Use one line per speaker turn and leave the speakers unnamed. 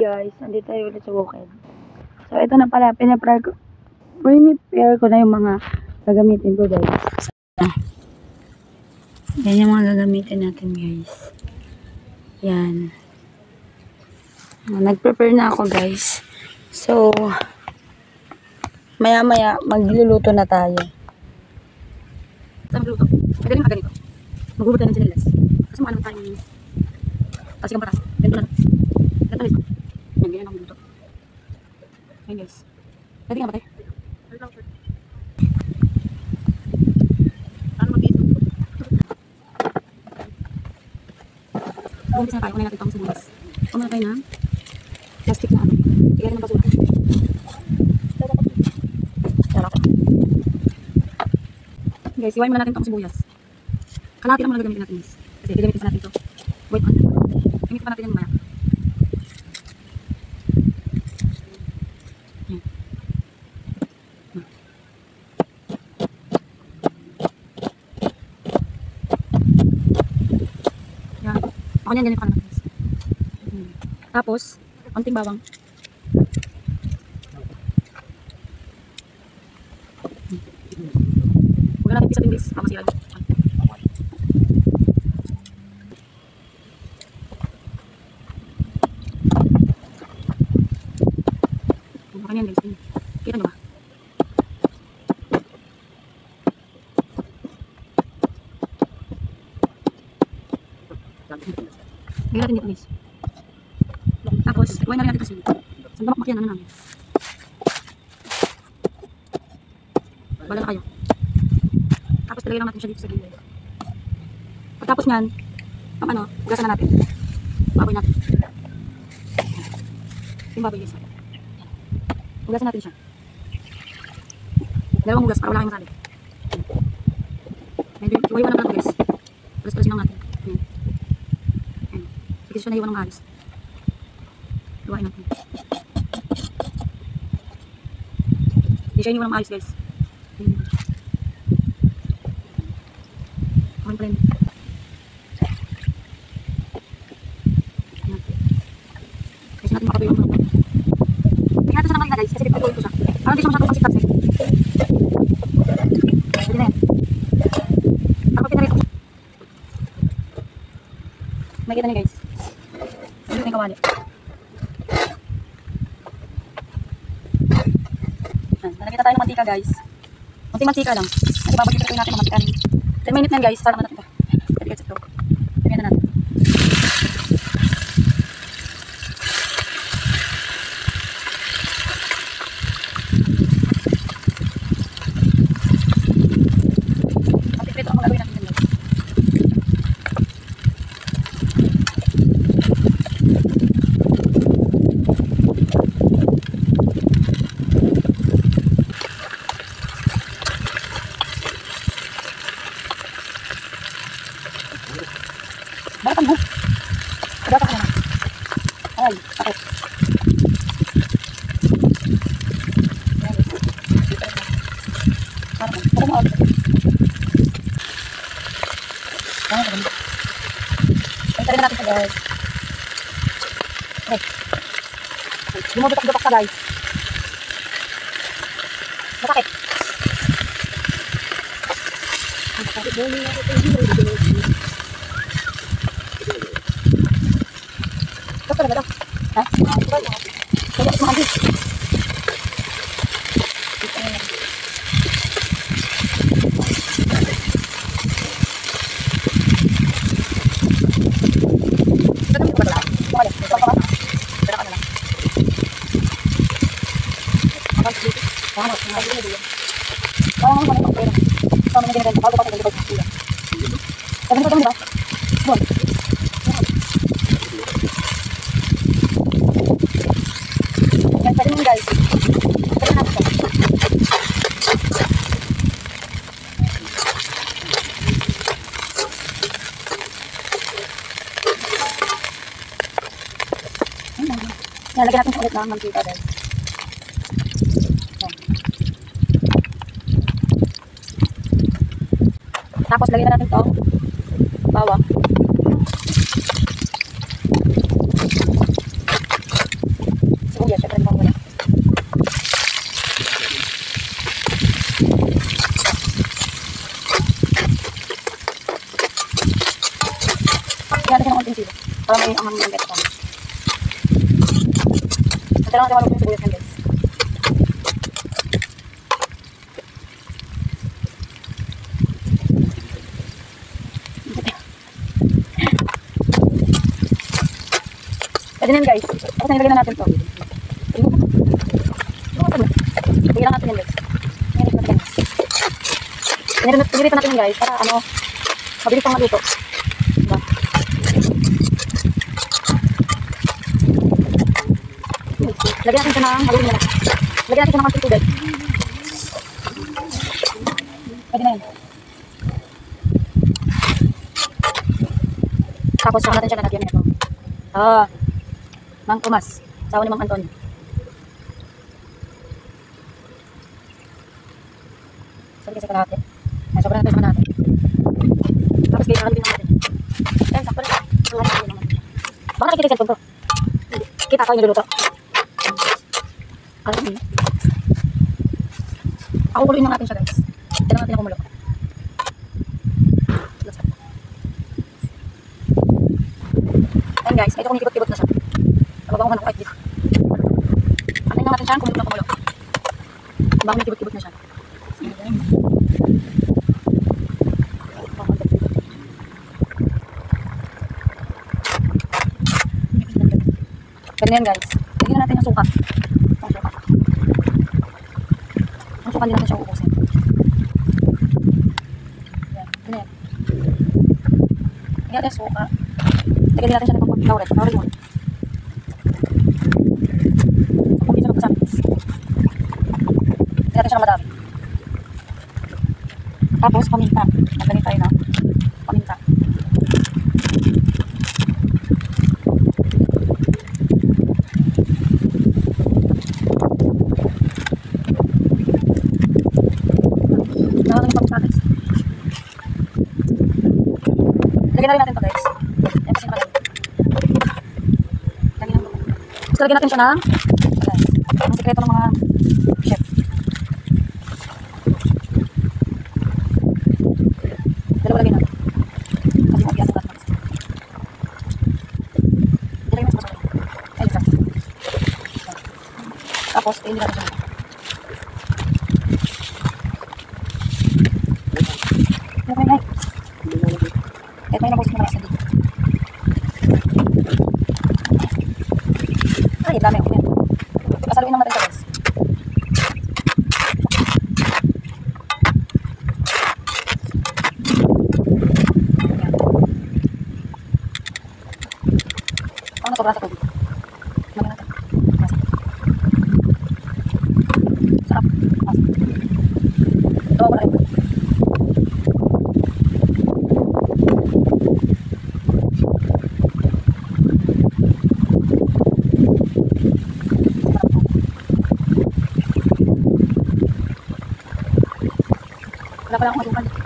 guys, nandito tayo ulit sa bukid. So ito na pala, prepare ko na yung mga gagamitin ko guys. Yan yung mga gagamitin natin guys. Yan. Nag-prepare na ako guys. So, maya maya magluluto na tayo. Saan magluluto? Magaling mga ganito. Maghubod tayo ng sinilas. Kasi mga naman tayong pasigang patas. Ganito na. Ganito na. Yan, ganyan ang luto. Ayan guys. Pwede nga ba tayo? Paano mag-video? Umpisa na tayo. Kunin natin itong sinilas. Kumuna tayo ng plastic na ano. Tigay ng basura. Guys, iwain muna natin itong sibuyas. Kalahati lang muna gagamitin natin guys. Kasi gagamitin pa natin ito. Wait on. Gamitin pa natin yan mamaya. Yan. Ako niyan, ganito ka naman guys. Tapos, konting bawang. Huwag na natin pisatin guys. Masira yung yan guys. Kita nyo ba? Lagyan natin dito guys. Tapos, iwain na rin natin kasi. Sandamak yan, ano namin. Bala na kayo. Tapos talagay lang natin siya dito sa gilid. Pagkatapos nyan, hugasan na natin. Baboy natin. Yung baboy guys. Hugasan natin siya. Dalawang hugas para wala kayong masali. Medyo iwain na guys. Alas-alas lang natin. Ayan. Ayan. Sige siya na iwan ng alis. Iwain natin. Hindi siya iniwan ng alis guys. Ayan. Ayan pa rin. Ayan. Kasi natin makatuyo yung mga. Tingnan natin siya naman guys. Kasi pipatuloy ko siya. Parang di siya masyadong pangsip-tansip. Pwede na yan. Ako pinarito. Makikita niyo guys. Hindi ko yung kawali. Nalagyan tayo ng mantika guys. Kunting mantika lang. Kasi babagay natin ng mantika. 10 minutes na guys. Para naman natin ito. Pwede guys ito. Lagyan na natin. Ito ang gagawin natin guys. Bakit ang buh? Bakit ako naman? Ay, sakit. Parang, parang maawag. Pagkarin natin ito guys. Okay. Lumudutok-dutok ka guys. Masakit. Ba't talaga daw? Ha? Kaya ito mga guys. Lagyan natin ulit ng mantika guys. Tapos lagyan na natin ito bawang. Para may ang mga gata. At lang natin malupin yung sibuyas yan guys. Pwede na yan guys. Tapos nilagay na natin ito. Tignan natin yan guys. Pinirita natin yan guys. Para ano, mabilis pang maluto. Diba? Lagyan natin siya ng haluin na lang. Lagyan natin siya ng konting tubig. Pwede na yan. Tapos saka natin siya lalagyan nito. Mang Tomas. Sawa ni Mang Antonio. Sabi kasi kalahati. Ay, sobrang natin sa natin. Tapos kaya kalabin natin. Ay, sakto na. Baka nakikita yung cellphone ko. Kita ako yung niluluto. Ako kuluin lang natin siya guys. Ito lang natin ang kumulo. Ayan guys, ito kumikibot-kibot na siya. Nababang ko na kahit dito. Antayin lang natin siya kumulo na kumulo. Baka kumikibot-kibot na siya. Ganyan guys. Lagyan natin yung suka. Ang suka din natin siya uubusin. Yan. Ganyan. Lagyan natin yung suka. Lagyan natin siya ng laurel. Laurel mo. Kung hindi siya magpasamis. Lagyan natin siya ng madami. Tapos paminta. Nagganit tayo na. Paminta. Lagyan na rin natin ito guys. Yan kasi naman. Lagyan natin. Gusto lagyan natin siya ng ang sikreto ng mga chef. Dalawa lagyan natin. Kasi mag-iasa natin. Dilagyan mo sa masarap. Ayun siya. Tapos, hindi natin siya. Lagyan. Kahit may nabusik na malas na dito. Ay, dami. Okay. Pasaluin lang natin ito guys. Ang nasobra sa tubig. Lagyan natin. Sarap. Tawa ko na rin. Wala pala akong masukal.